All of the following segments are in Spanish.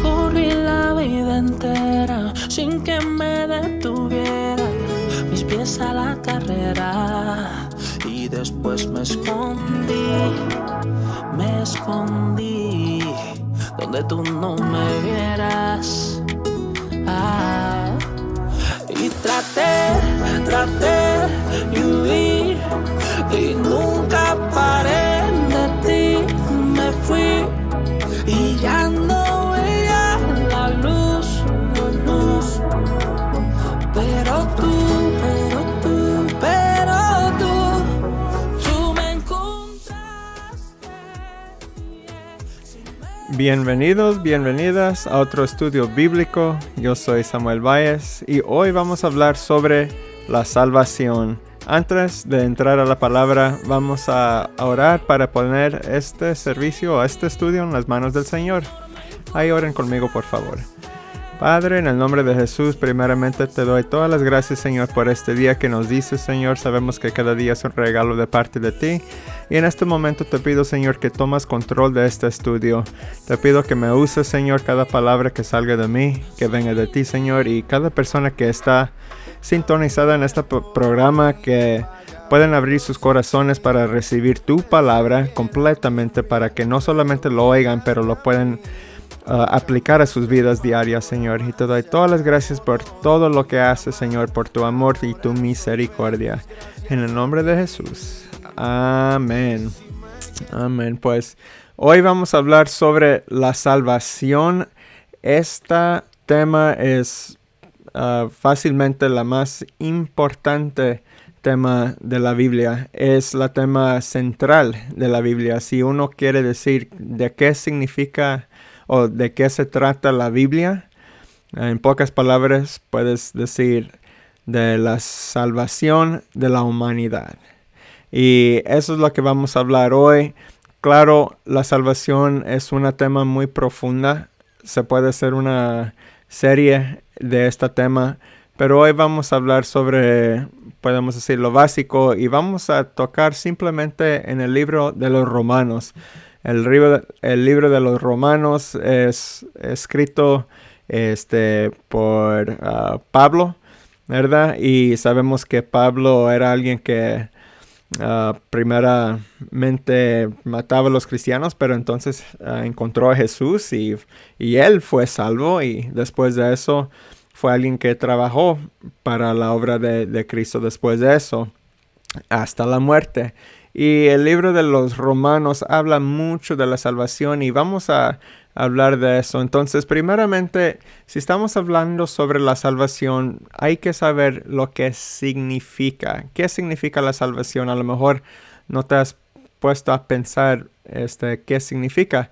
Corrí la vida entera sin que me detuviera, mis pies a la carrera, y después me escondí donde tú no me vieras. Y traté de huir y nunca paré de ti. Me fui y ya no veía la luz, pero tú me encontraste. Bienvenidas a otro estudio bíblico. Yo soy Samuel Valles y hoy vamos a hablar sobre la salvación. Antes de entrar a la palabra, vamos a orar para poner este servicio, este estudio en las manos del Señor. Ahí oren conmigo, por favor. Padre, en el nombre de Jesús, primeramente te doy todas las gracias, Señor, por este día que nos dices, Señor. Sabemos que cada día es un regalo de parte de ti. Y en este momento te pido, Señor, que tomas control de este estudio. Te pido que me uses, Señor, cada palabra que salga de mí, que venga de ti, Señor. Y cada persona que está sintonizada en este programa, que pueden abrir sus corazones para recibir tu palabra completamente, para que no solamente lo oigan, pero lo pueden aplicar a sus vidas diarias, Señor. Y te doy todas las gracias por todo lo que haces, Señor, por tu amor y tu misericordia. En el nombre de Jesús. Amén. Amén. Pues hoy vamos a hablar sobre la salvación. Este tema es fácilmente la más importante tema de la Biblia. Es la tema central de la Biblia. Si uno quiere decir de qué significa o de qué se trata la Biblia, en pocas palabras puedes decir de la salvación de la humanidad. Y eso es lo que vamos a hablar hoy. Claro, la salvación es un tema muy profunda. Se puede hacer una serie de este tema, pero hoy vamos a hablar sobre, podemos decir, lo básico, y vamos a tocar simplemente en el libro de los Romanos. El libro de los Romanos es escrito por Pablo, ¿verdad? Y sabemos que Pablo era alguien que primeramente mataba a los cristianos, pero entonces encontró a Jesús y él fue salvo, y después de eso fue alguien que trabajó para la obra de Cristo después de eso, hasta la muerte. Y el libro de los Romanos habla mucho de la salvación y vamos a hablar de eso. Entonces, primeramente, si estamos hablando sobre la salvación, hay que saber lo que significa. ¿Qué significa la salvación? A lo mejor no te has puesto a pensar qué significa.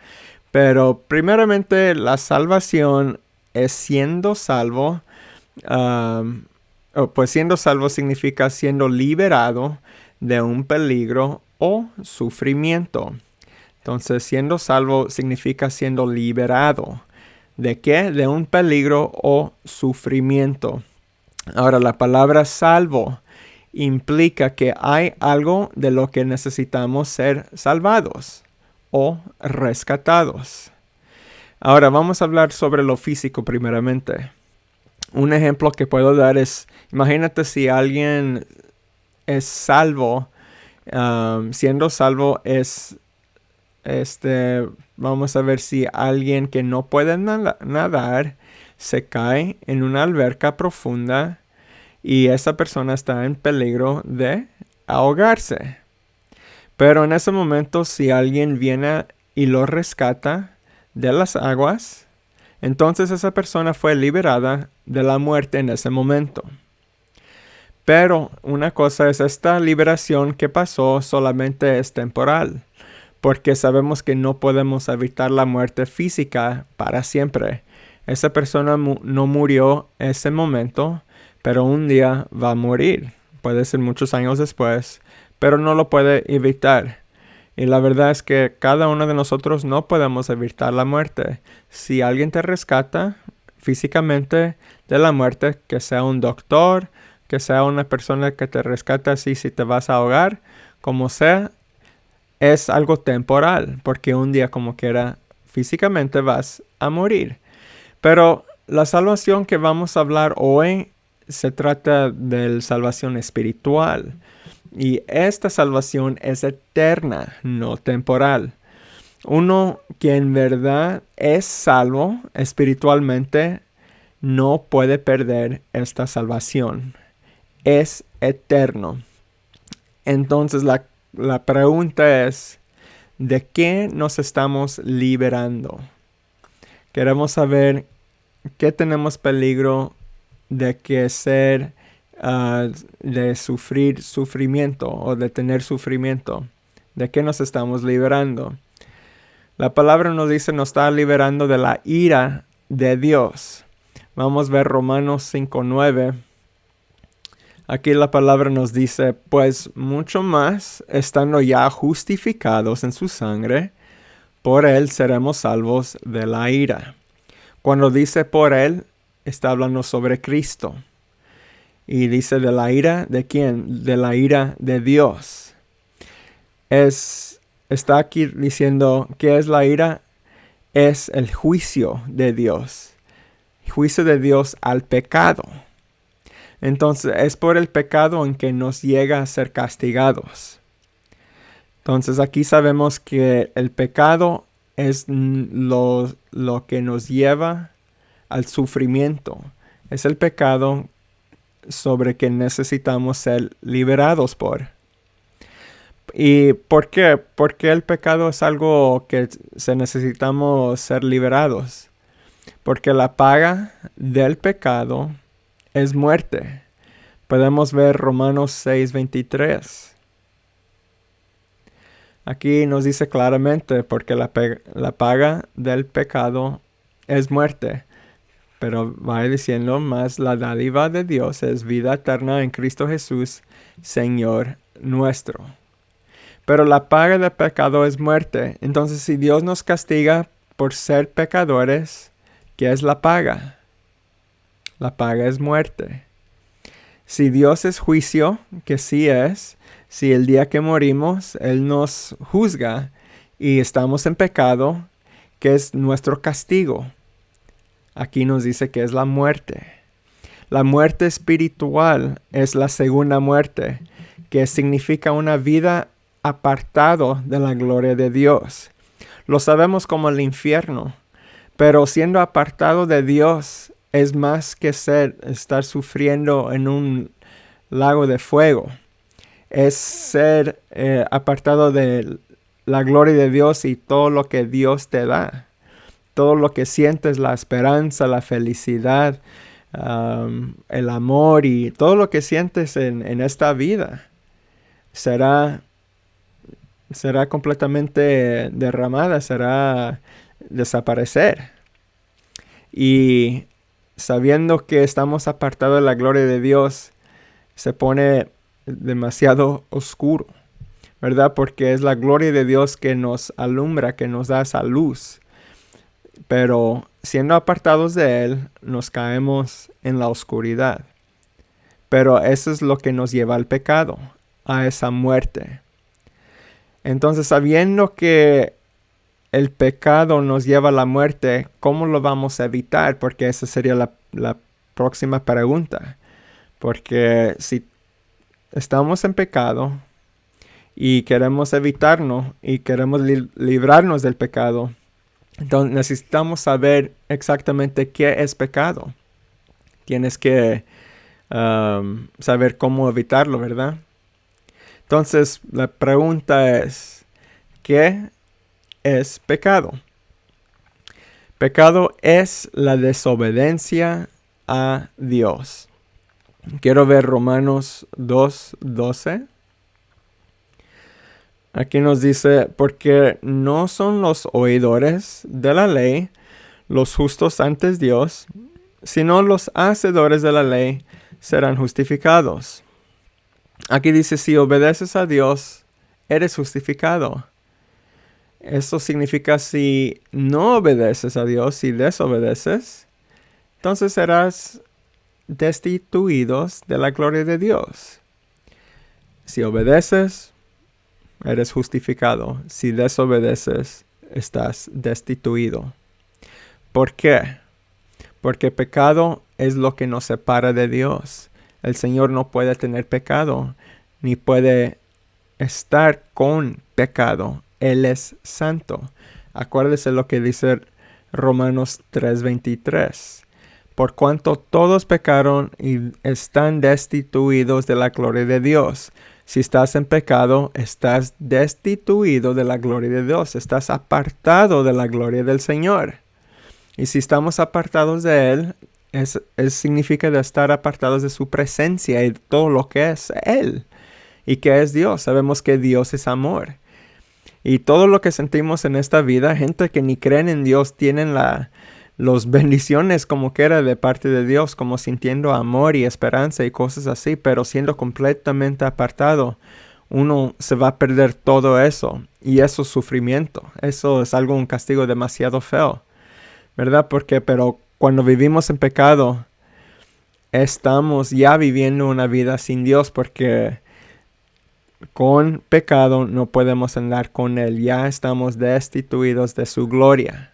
Pero primeramente, la salvación es siendo salvo. Pues siendo salvo significa siendo liberado de un peligro o sufrimiento. Entonces, siendo salvo significa siendo liberado. ¿De qué? De un peligro o sufrimiento. Ahora, la palabra salvo implica que hay algo de lo que necesitamos ser salvados o rescatados. Ahora, vamos a hablar sobre lo físico primeramente. Un ejemplo que puedo dar es, imagínate si alguien es salvo, siendo salvo es, vamos a ver si alguien que no puede nadar se cae en una alberca profunda y esa persona está en peligro de ahogarse. Pero en ese momento, si alguien viene y lo rescata de las aguas, entonces esa persona fue liberada de la muerte en ese momento. Pero una cosa es, esta liberación que pasó solamente es temporal, porque sabemos que no podemos evitar la muerte física para siempre. Esa persona no murió ese momento, pero un día va a morir. Puede ser muchos años después, pero no lo puede evitar. Y la verdad es que cada uno de nosotros no podemos evitar la muerte. Si alguien te rescata físicamente de la muerte, que sea un doctor, que sea una persona que te rescata así si te vas a ahogar, como sea, es algo temporal, porque un día como quiera físicamente vas a morir. Pero la salvación que vamos a hablar hoy se trata de salvación espiritual. Y esta salvación es eterna, no temporal. Uno que en verdad es salvo espiritualmente no puede perder esta salvación. Es eterno. Entonces la pregunta es, ¿de qué nos estamos liberando? Queremos saber qué tenemos peligro de que ser, de sufrir sufrimiento o de tener sufrimiento. ¿De qué nos estamos liberando? La palabra nos dice, nos está liberando de la ira de Dios. Vamos a ver Romanos 5:9. Aquí la palabra nos dice, pues mucho más, estando ya justificados en su sangre, por él seremos salvos de la ira. Cuando dice por él, está hablando sobre Cristo. Y dice de la ira, ¿de quién? De la ira de Dios. Está aquí diciendo, ¿qué es la ira? Es el juicio de Dios. Juicio de Dios al pecado. Entonces es por el pecado en que nos llega a ser castigados. Entonces aquí sabemos que el pecado es lo que nos lleva al sufrimiento. Es el pecado sobre que necesitamos ser liberados por. ¿Y por qué? Porque el pecado es algo que necesitamos ser liberados. Porque la paga del pecado es muerte. Podemos ver Romanos 6:23. Aquí nos dice claramente porque la paga del pecado es muerte. Pero va diciendo más la dádiva de Dios es vida eterna en Cristo Jesús, Señor nuestro. Pero la paga del pecado es muerte. Entonces si Dios nos castiga por ser pecadores, ¿qué es la paga? La paga es muerte. Si Dios es juicio, que sí es, si el día que morimos Él nos juzga y estamos en pecado, ¿qué es nuestro castigo? Aquí nos dice que es la muerte. La muerte espiritual es la segunda muerte, que significa una vida apartado de la gloria de Dios. Lo sabemos como el infierno, pero siendo apartado de Dios es más que estar sufriendo en un lago de fuego. Es ser apartado de la gloria de Dios y todo lo que Dios te da. Todo lo que sientes, la esperanza, la felicidad, el amor y todo lo que sientes en esta vida será completamente derramada, será desaparecer. Y sabiendo que estamos apartados de la gloria de Dios, se pone demasiado oscuro, ¿verdad? Porque es la gloria de Dios que nos alumbra, que nos da esa luz. Pero siendo apartados de Él, nos caemos en la oscuridad. Pero eso es lo que nos lleva al pecado, a esa muerte. Entonces, sabiendo que el pecado nos lleva a la muerte, ¿cómo lo vamos a evitar? Porque esa sería la próxima pregunta. Porque si estamos en pecado y queremos evitarnos y queremos librarnos del pecado, entonces necesitamos saber exactamente qué es pecado. Tienes que saber cómo evitarlo, ¿verdad? Entonces la pregunta es, ¿qué es pecado? Pecado es la desobediencia a Dios. Quiero ver Romanos 2:12. Aquí nos dice, porque no son los oidores de la ley los justos ante Dios, sino los hacedores de la ley serán justificados. Aquí dice, si obedeces a Dios, eres justificado. Eso significa si no obedeces a Dios, si desobedeces, entonces serás destituidos de la gloria de Dios. Si obedeces, eres justificado. Si desobedeces, estás destituido. ¿Por qué? Porque pecado es lo que nos separa de Dios. El Señor no puede tener pecado, ni puede estar con pecado. Él es santo. Acuérdese lo que dice Romanos 3:23. Por cuanto todos pecaron y están destituidos de la gloria de Dios. Si estás en pecado, estás destituido de la gloria de Dios. Estás apartado de la gloria del Señor. Y si estamos apartados de Él, significa de estar apartados de su presencia y todo lo que es Él. ¿Y qué es Dios? Sabemos que Dios es amor. Y todo lo que sentimos en esta vida, gente que ni creen en Dios, tienen las bendiciones como quiera de parte de Dios, como sintiendo amor y esperanza y cosas así, pero siendo completamente apartado, uno se va a perder todo eso. Y eso es sufrimiento. Eso es un castigo demasiado feo, ¿verdad? Pero cuando vivimos en pecado, estamos ya viviendo una vida sin Dios, porque con pecado no podemos andar con Él. Ya estamos destituidos de su gloria.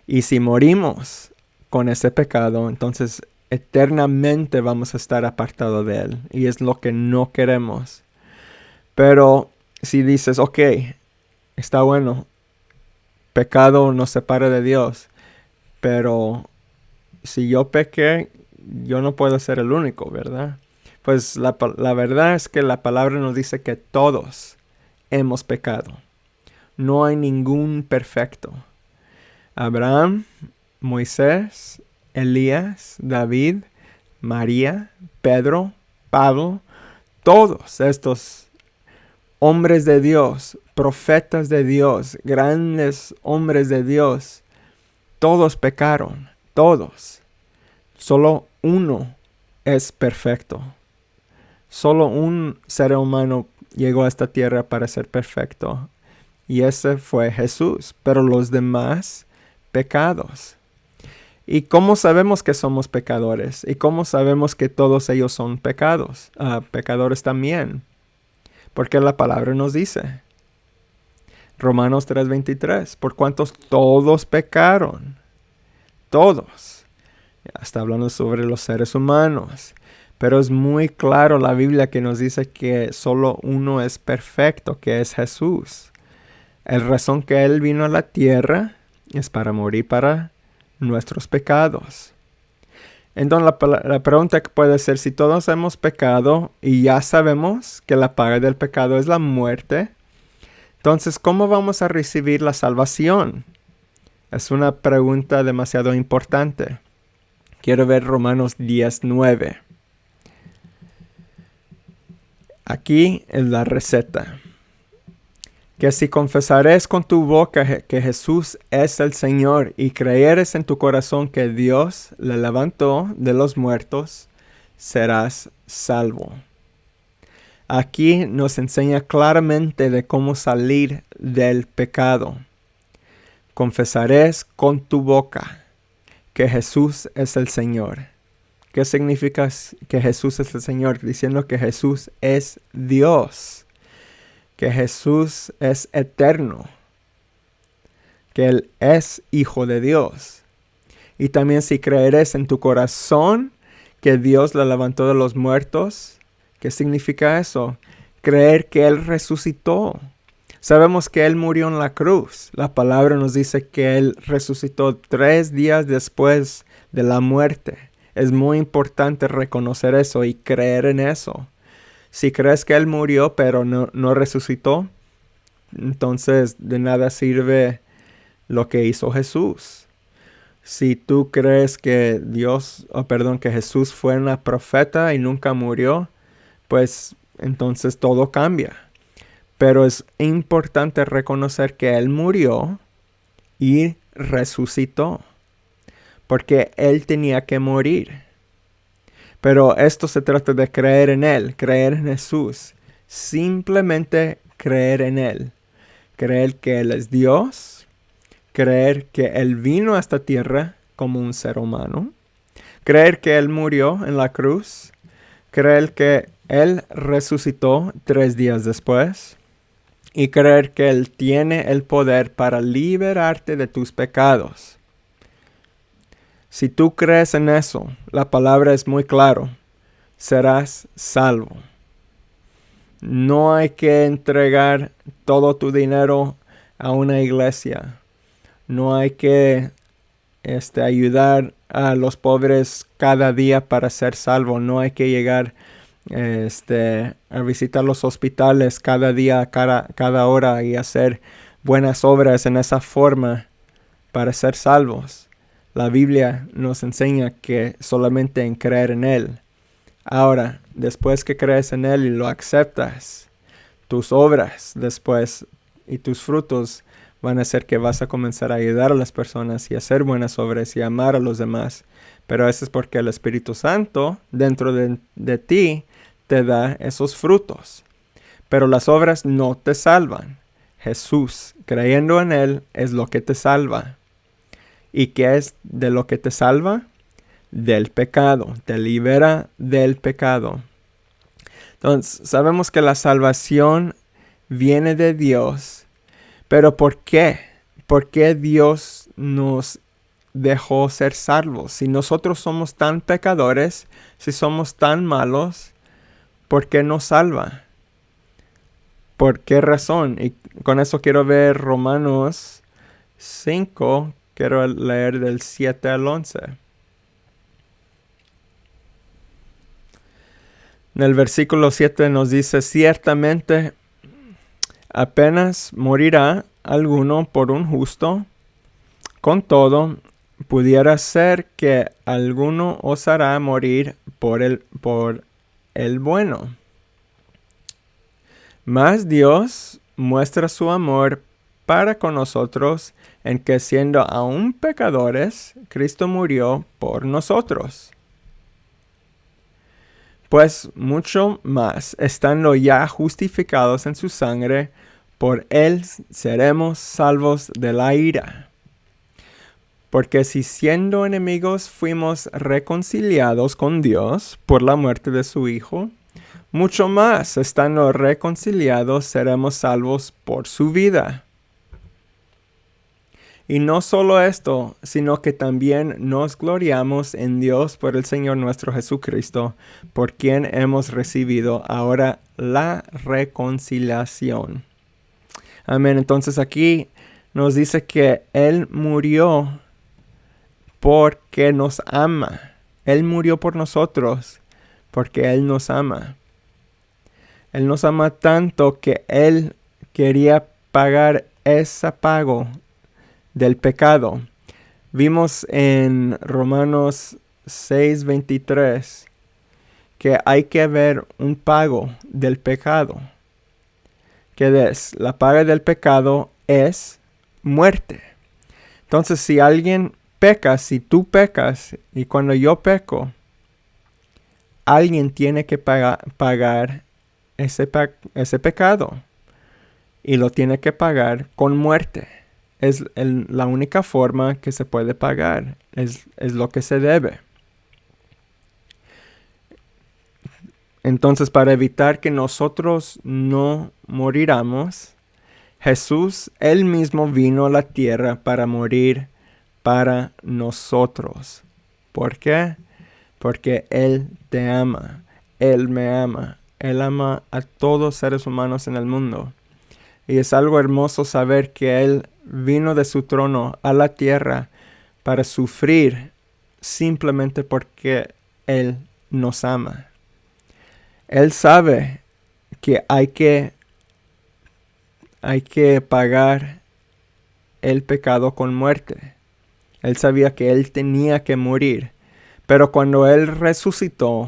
Y si morimos con ese pecado, entonces eternamente vamos a estar apartados de Él. Y es lo que no queremos. Pero si dices, ok, está bueno, pecado nos separa de Dios. Pero si yo pequé, yo no puedo ser el único, ¿verdad? Pues la verdad es que la palabra nos dice que todos hemos pecado. No hay ningún perfecto. Abraham, Moisés, Elías, David, María, Pedro, Pablo, todos estos hombres de Dios, profetas de Dios, grandes hombres de Dios, todos pecaron, todos. Solo uno es perfecto. Solo un ser humano llegó a esta tierra para ser perfecto. Y ese fue Jesús. Pero los demás, pecados. ¿Y cómo sabemos que somos pecadores? ¿Y cómo sabemos que todos ellos son pecadores también? Porque la palabra nos dice. Romanos 3:23. Por cuantos todos pecaron. Todos. Ya está hablando sobre los seres humanos. Pero es muy claro la Biblia que nos dice que solo uno es perfecto, que es Jesús. La razón que Él vino a la tierra es para morir para nuestros pecados. Entonces la pregunta que puede ser, si todos hemos pecado y ya sabemos que la paga del pecado es la muerte, entonces ¿cómo vamos a recibir la salvación? Es una pregunta demasiado importante. Quiero ver Romanos 10:9. Aquí es la receta. Que si confesares con tu boca que Jesús es el Señor y creyeres en tu corazón que Dios le levantó de los muertos, serás salvo. Aquí nos enseña claramente de cómo salir del pecado. Confesarás con tu boca que Jesús es el Señor. ¿Qué significa que Jesús es el Señor? Diciendo que Jesús es Dios. Que Jesús es eterno. Que Él es Hijo de Dios. Y también si creeres en tu corazón que Dios le levantó de los muertos. ¿Qué significa eso? Creer que Él resucitó. Sabemos que Él murió en la cruz. La palabra nos dice que Él resucitó 3 días después de la muerte. Es muy importante reconocer eso y creer en eso. Si crees que Él murió pero no resucitó, entonces de nada sirve lo que hizo Jesús. Si tú crees que que Jesús fue una profeta y nunca murió, pues entonces todo cambia. Pero es importante reconocer que Él murió y resucitó. Porque Él tenía que morir. Pero esto se trata de creer en Él, creer en Jesús. Simplemente creer en Él. Creer que Él es Dios. Creer que Él vino a esta tierra como un ser humano. Creer que Él murió en la cruz. Creer que Él resucitó 3 días después. y creer que Él tiene el poder para liberarte de tus pecados. Si tú crees en eso, la palabra es muy clara, serás salvo. No hay que entregar todo tu dinero a una iglesia. No hay que ayudar a los pobres cada día para ser salvo. No hay que llegar a visitar los hospitales cada día, cada hora y hacer buenas obras en esa forma para ser salvos. La Biblia nos enseña que solamente en creer en Él. Ahora, después que crees en Él y lo aceptas, tus obras después y tus frutos van a ser que vas a comenzar a ayudar a las personas y hacer buenas obras y amar a los demás. Pero eso es porque el Espíritu Santo dentro de ti te da esos frutos. Pero las obras no te salvan. Jesús, creyendo en Él, es lo que te salva. ¿Y qué es de lo que te salva? Del pecado. Te libera del pecado. Entonces, sabemos que la salvación viene de Dios. Pero ¿por qué? ¿Por qué Dios nos dejó ser salvos? Si nosotros somos tan pecadores, si somos tan malos, ¿por qué nos salva? ¿Por qué razón? Y con eso quiero ver Romanos 5. Quiero leer del 7 al 11. En el versículo 7 nos dice, ciertamente apenas morirá alguno por un justo. Con todo, pudiera ser que alguno osará morir por el bueno. Mas Dios muestra su amor para con nosotros en que siendo aún pecadores, Cristo murió por nosotros. Pues mucho más, estando ya justificados en su sangre, por Él seremos salvos de la ira. Porque si siendo enemigos fuimos reconciliados con Dios por la muerte de su Hijo, mucho más, estando reconciliados, seremos salvos por su vida. Y no solo esto, sino que también nos gloriamos en Dios por el Señor nuestro Jesucristo, por quien hemos recibido ahora la reconciliación. Amén. Entonces aquí nos dice que Él murió porque nos ama. Él murió por nosotros porque Él nos ama. Él nos ama tanto que Él quería pagar ese pago del pecado. Vimos en Romanos 6:23 que hay que ver un pago del pecado. ¿Qué es? La paga del pecado es muerte. Entonces, si alguien peca, si tú pecas y cuando yo peco, alguien tiene que pagar ese pecado y lo tiene que pagar con muerte. Es la única forma que se puede pagar. Es lo que se debe. Entonces, para evitar que nosotros no moriramos, Jesús, Él mismo vino a la tierra para morir para nosotros. ¿Por qué? Porque Él te ama. Él me ama. Él ama a todos los seres humanos en el mundo. Y es algo hermoso saber que Él vino de su trono a la tierra para sufrir simplemente porque Él nos ama. Él sabe que hay que pagar el pecado con muerte. Él sabía que Él tenía que morir. Pero cuando Él resucitó,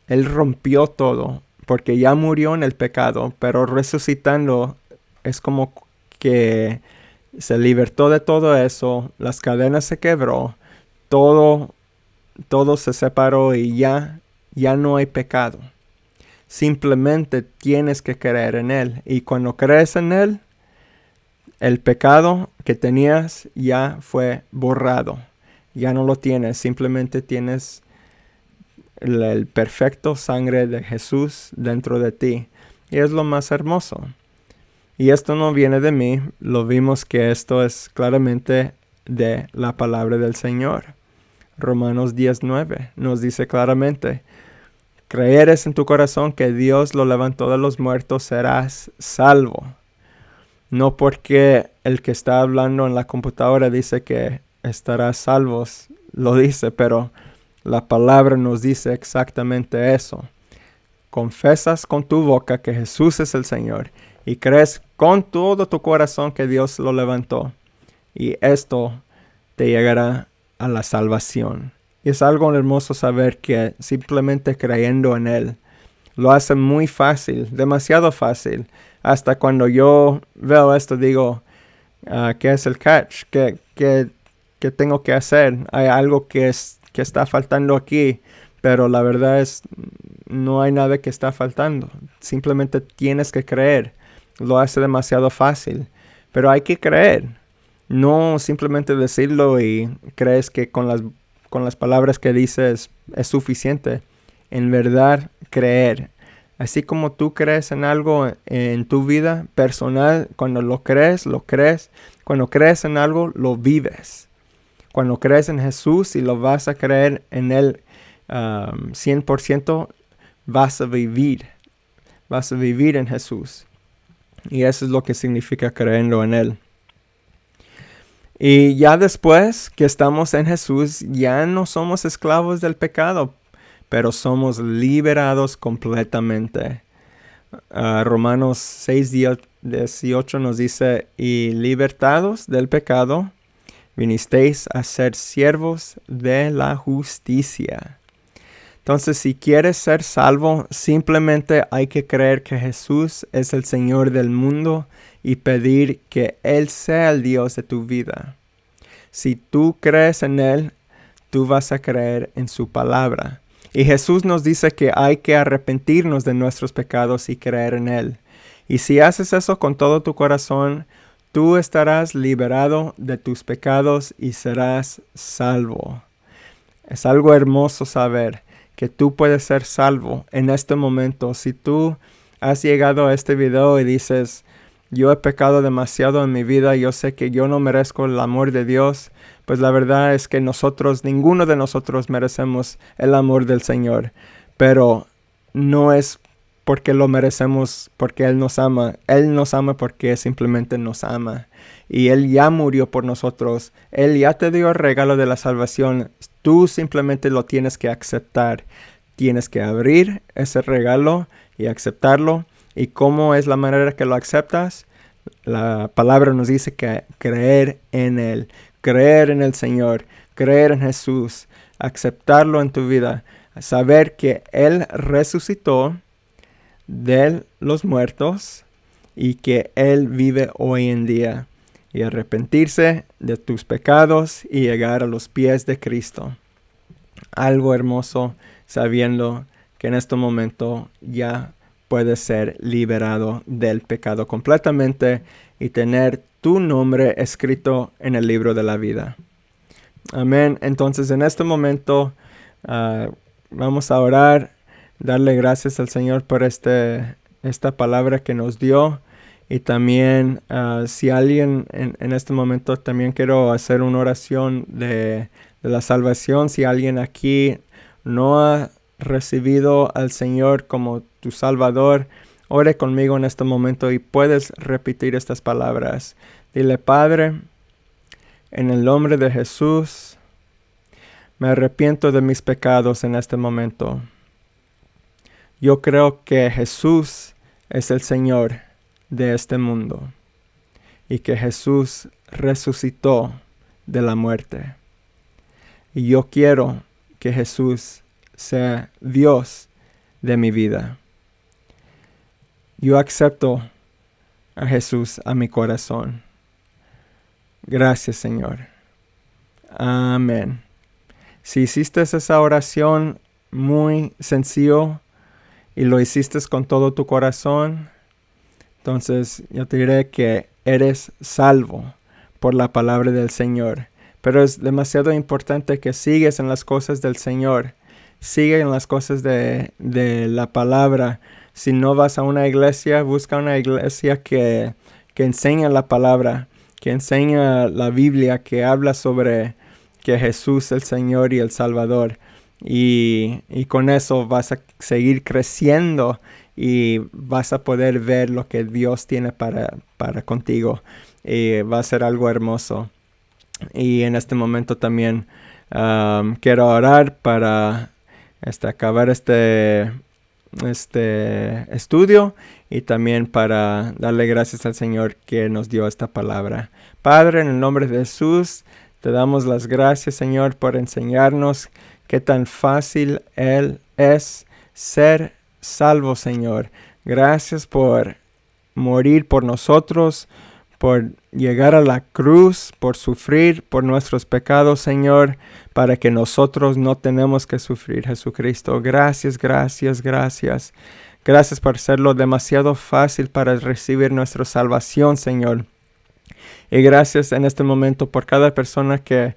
Él rompió todo, porque ya murió en el pecado, pero resucitando es como que se libertó de todo eso, las cadenas se quebró, todo se separó y ya no hay pecado. Simplemente tienes que creer en Él. Y cuando crees en Él, el pecado que tenías ya fue borrado. Ya no lo tienes. Simplemente tienes el perfecto sangre de Jesús dentro de ti. Y es lo más hermoso. Y esto no viene de mí, lo vimos que esto es claramente de la palabra del Señor. Romanos 10:9 nos dice claramente: creeres en tu corazón que Dios lo levantó de los muertos, serás salvo. No porque el que está hablando en la computadora dice que estarás salvos, lo dice, pero la palabra nos dice exactamente eso. Confesas con tu boca que Jesús es el Señor y crees con todo tu corazón que Dios lo levantó, y esto te llegará a la salvación. Y es algo hermoso saber que simplemente creyendo en Él lo hace muy fácil, demasiado fácil. Hasta cuando yo veo esto digo, ¿qué es el catch? ¿Qué tengo que hacer? Hay algo que está faltando aquí, pero la verdad es no hay nada que está faltando. Simplemente tienes que creer. Lo hace demasiado fácil, pero hay que creer. No simplemente decirlo y crees que con las palabras que dices es suficiente. En verdad, creer. Así como tú crees en algo en tu vida personal, cuando lo crees, lo crees. Cuando crees en algo, lo vives. Cuando crees en Jesús y lo vas a creer en Él 100%, vas a vivir. Vas a vivir en Jesús. Y eso es lo que significa creyendo en Él. Y ya después que estamos en Jesús, ya no somos esclavos del pecado, pero somos liberados completamente. Romanos 6:18 nos dice: y libertados del pecado, vinisteis a ser siervos de la justicia. Entonces, si quieres ser salvo, simplemente hay que creer que Jesús es el Señor del mundo y pedir que Él sea el Dios de tu vida. Si tú crees en Él, tú vas a creer en su palabra. Y Jesús nos dice que hay que arrepentirnos de nuestros pecados y creer en Él. Y si haces eso con todo tu corazón, tú estarás liberado de tus pecados y serás salvo. Es algo hermoso saber que tú puedes ser salvo en este momento. Si tú has llegado a este video y dices, yo he pecado demasiado en mi vida, yo sé que yo no merezco el amor de Dios, pues la verdad es que ninguno de nosotros merecemos el amor del Señor. Pero no es porque lo merecemos, porque Él nos ama. Él nos ama porque simplemente nos ama. Y Él ya murió por nosotros. Él ya te dio el regalo de la salvación. Tú simplemente lo tienes que aceptar. Tienes que abrir ese regalo y aceptarlo. ¿Y cómo es la manera que lo aceptas? La palabra nos dice que creer en Él, creer en el Señor, creer en Jesús, aceptarlo en tu vida, saber que Él resucitó de los muertos y que Él vive hoy en día, y arrepentirse de tus pecados y llegar a los pies de Cristo. Algo hermoso sabiendo que en este momento ya puedes ser liberado del pecado completamente y tener tu nombre escrito en el libro de la vida. Amén. Entonces en este momento vamos a orar, darle gracias al Señor por esta palabra que nos dio. Y también si alguien en este momento, también quiero hacer una oración de la salvación. Si alguien aquí no ha recibido al Señor como tu Salvador, ore conmigo en este momento y puedes repetir estas palabras. Dile: Padre, en el nombre de Jesús, me arrepiento de mis pecados en este momento. Yo creo que Jesús es el Señor de este mundo y que Jesús resucitó de la muerte. Y yo quiero que Jesús sea Dios de mi vida. Yo acepto a Jesús a mi corazón. Gracias, Señor. Amén. Si hiciste esa oración muy sencillo y lo hiciste con todo tu corazón, entonces yo te diré que eres salvo por la palabra del Señor. Pero es demasiado importante que sigues en las cosas del Señor. Sigue en las cosas de la palabra. Si no vas a una iglesia, busca una iglesia que que enseña la palabra, que enseña la Biblia, que habla sobre que Jesús es el Señor y el Salvador. Y con eso vas a seguir creciendo y vas a poder ver lo que Dios tiene para contigo. Y va a ser algo hermoso. Y en este momento también quiero orar para acabar este estudio y también para darle gracias al Señor que nos dio esta palabra. Padre, en el nombre de Jesús, te damos las gracias, Señor, por enseñarnos qué tan fácil Él es ser salvo, Señor. Gracias por morir por nosotros, por llegar a la cruz, por sufrir por nuestros pecados, Señor, para que nosotros no tenemos que sufrir, Jesucristo. Gracias, gracias, gracias. Gracias por hacerlo demasiado fácil para recibir nuestra salvación, Señor. Y gracias en este momento por cada persona que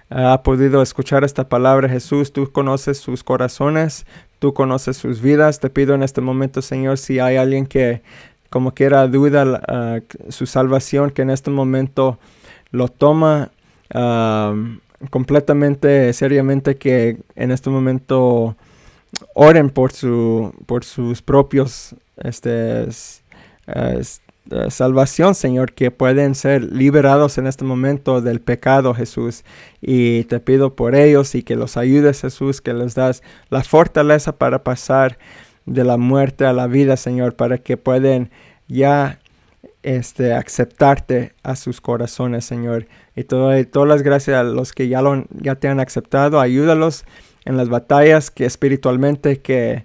ha podido escuchar esta palabra, Jesús. Tú conoces sus corazones, tú conoces sus vidas. Te pido en este momento, Señor, si hay alguien que como quiera duda su salvación, que en este momento lo toma completamente seriamente, que en este momento oren por sus propios salvación, Señor, que pueden ser liberados en este momento del pecado, Jesús. Y te pido por ellos y que los ayudes, Jesús, que les das la fortaleza para pasar de la muerte a la vida, Señor, para que puedan ya aceptarte a sus corazones, Señor. Y todas las gracias a los que ya te han aceptado. Ayúdalos en las batallas que espiritualmente que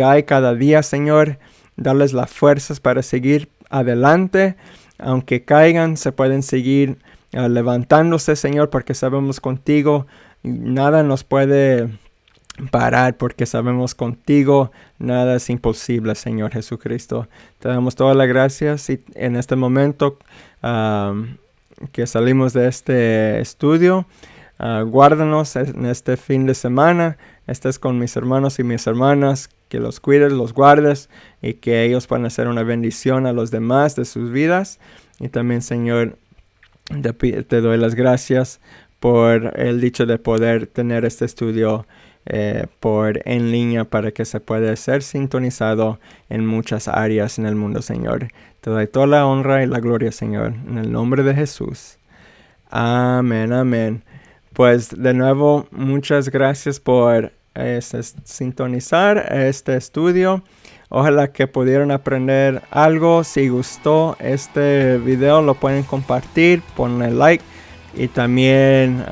hay cada día, Señor. Darles las fuerzas para seguir adelante. Aunque caigan, se pueden seguir levantándose, Señor, porque sabemos contigo nada nos puede parar, porque sabemos contigo nada es imposible, Señor Jesucristo. Te damos todas las gracias y en este momento que salimos de este estudio, guárdanos en este fin de semana. Estés con mis hermanos y mis hermanas, que los cuides, los guardes y que ellos puedan hacer una bendición a los demás de sus vidas. Y también, Señor, te doy las gracias por el dicho de poder tener este estudio en línea para que se pueda ser sintonizado en muchas áreas en el mundo, Señor. Te doy toda la honra y la gloria, Señor, en el nombre de Jesús. Amén, amén. Pues de nuevo, muchas gracias por sintonizar este estudio. Ojalá que pudieran aprender algo. Si gustó este video, lo pueden compartir, ponle like. Y también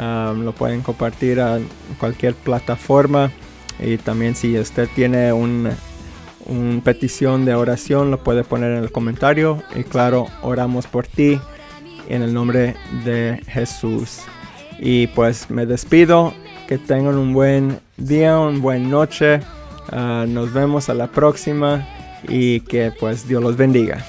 lo pueden compartir a cualquier plataforma. Y también si usted tiene una petición de oración, lo puede poner en el comentario. Y claro, oramos por ti en el nombre de Jesús. Y pues me despido. Que tengan un buen día, una buena noche. Nos vemos a la próxima. Y que pues Dios los bendiga.